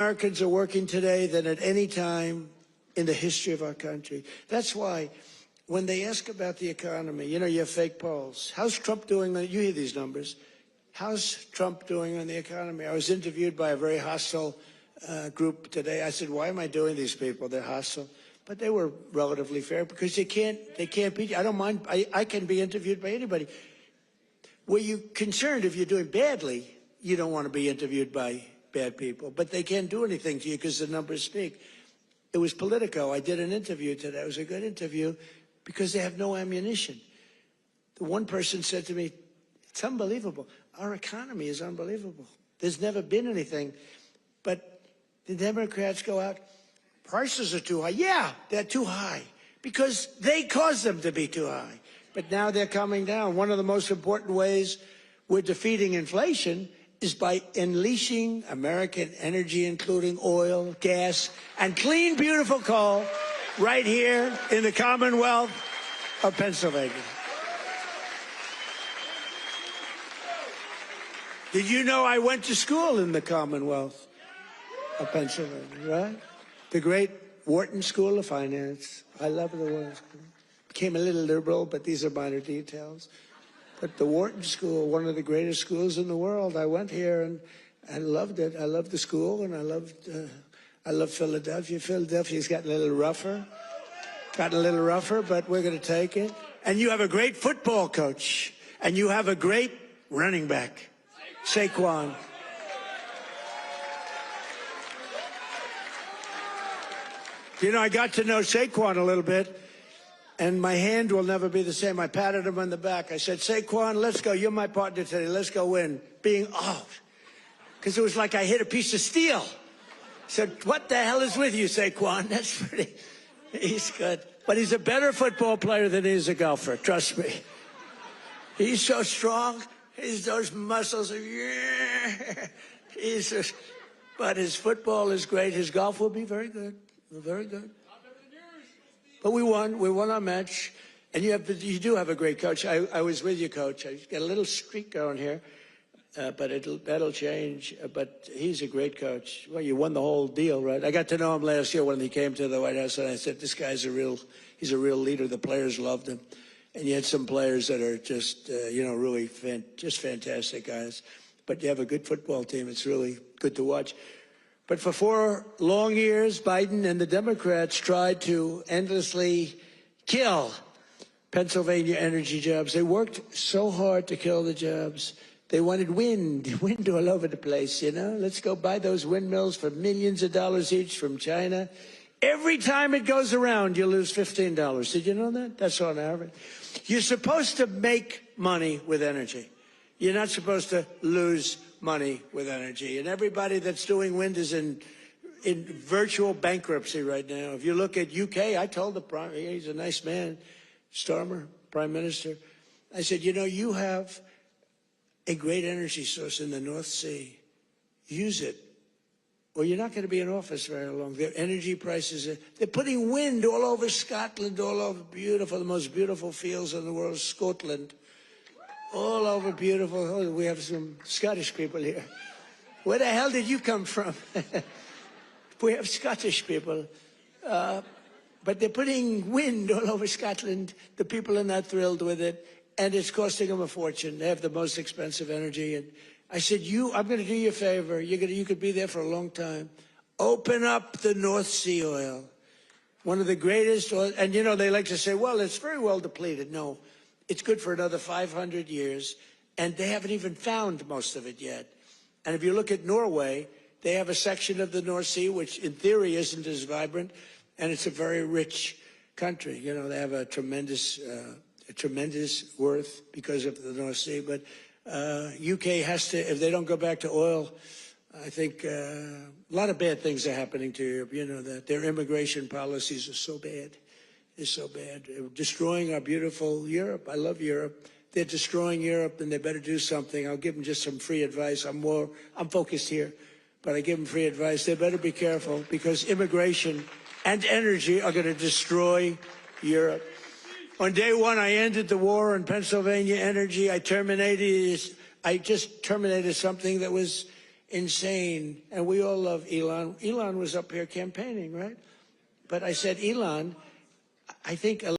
Americans are working today than at any time in the history of our country. That's why when they ask about the economy, you know, you have fake polls. How's Trump doing? You hear these numbers. How's Trump doing on the economy? I was interviewed by a very hostile group today. I said, why am I doing these people? They're hostile. But they were relatively fair because they can't beat you. I don't mind. I can be interviewed by anybody. Were you concerned if you're doing badly, you don't want to be interviewed by bad people. But they can't do anything to you because the numbers speak. It was Politico. I did an interview today. It was a good interview because they have no ammunition. The one person said to me, it's unbelievable. Our economy is unbelievable. There's never been anything. But the Democrats go out, prices are too high. Yeah, they're too high because they caused them to be too high. But now they're coming down. One of the most important ways we're defeating inflation is by unleashing American energy, including oil, gas, and clean, beautiful coal right here in the Commonwealth of Pennsylvania. Did you know I went to school in the Commonwealth of Pennsylvania, right? The great Wharton School of Finance. I love the Wharton School. Became a little liberal, but these are minor details. But the Wharton School, one of the greatest schools in the world. I went here and I loved it. I loved the school, and I love Philadelphia. Philadelphia's gotten a little rougher, but we're going to take it. And you have a great football coach, and you have a great running back, Saquon. You know, I got to know Saquon a little bit. And my hand will never be the same. I patted him on the back. I said, Saquon, let's go. You're my partner today. Let's go win. Being out. Because it was like I hit a piece of steel. I said, what the hell is with you, Saquon? That's pretty. He's good. But he's a better football player than he is a golfer. Trust me. He's so strong. He's those muscles. He's just, but his football is great. His golf will be very good. Very good. But we won. We won our match. And you do have a great coach. I was with you, Coach. I got a little streak going here, but that'll change. But he's a great coach. Well, you won the whole deal, right? I got to know him last year when he came to the White House, and I said, this guy's he's a real leader. The players loved him. And you had some players that are just, really just fantastic guys. But you have a good football team. It's really good to watch. But for 4 long years, Biden and the Democrats tried to endlessly kill Pennsylvania energy jobs. They worked so hard to kill the jobs. They wanted wind all over the place, you know. Let's go buy those windmills for millions of dollars each from China. Every time it goes around, you lose $15. Did you know that? That's on average. You're supposed to make money with energy. You're not supposed to lose money with energy. And everybody that's doing wind is in virtual bankruptcy right now. If you look at UK, I told he's a nice man, Starmer, Prime Minister. I said, you know, you have a great energy source in the North Sea. Use it, or you're not going to be in office very long. Their energy prices, they're putting wind all over Scotland, all over the most beautiful fields in the world, Scotland. All over beautiful. Oh, we have some Scottish people here. Where the hell did you come from? We have Scottish people. But they're putting wind all over Scotland. The people are not thrilled with it. And it's costing them a fortune. They have the most expensive energy. And I said, I'm going to do you a favor. You could be there for a long time. Open up the North Sea oil. One of the greatest oil. And, you know, they like to say, well, it's very well depleted. No. It's good for another 500 years, and they haven't even found most of it yet. And if you look at Norway, they have a section of the North Sea, which in theory isn't as vibrant, and it's a very rich country. You know, they have a tremendous worth because of the North Sea. But UK has to, if they don't go back to oil, I think a lot of bad things are happening to Europe. You know that their immigration policies are so bad. Is so bad. They're destroying our beautiful Europe. I love Europe. They're destroying Europe, and they better do something. I'll give them just some free advice. I'm focused here, but I give them free advice. They better be careful because immigration and energy are going to destroy Europe. On day one, I ended the war on Pennsylvania energy. I just terminated something that was insane, and we all love Elon. Elon was up here campaigning, right? But I said, Elon, I think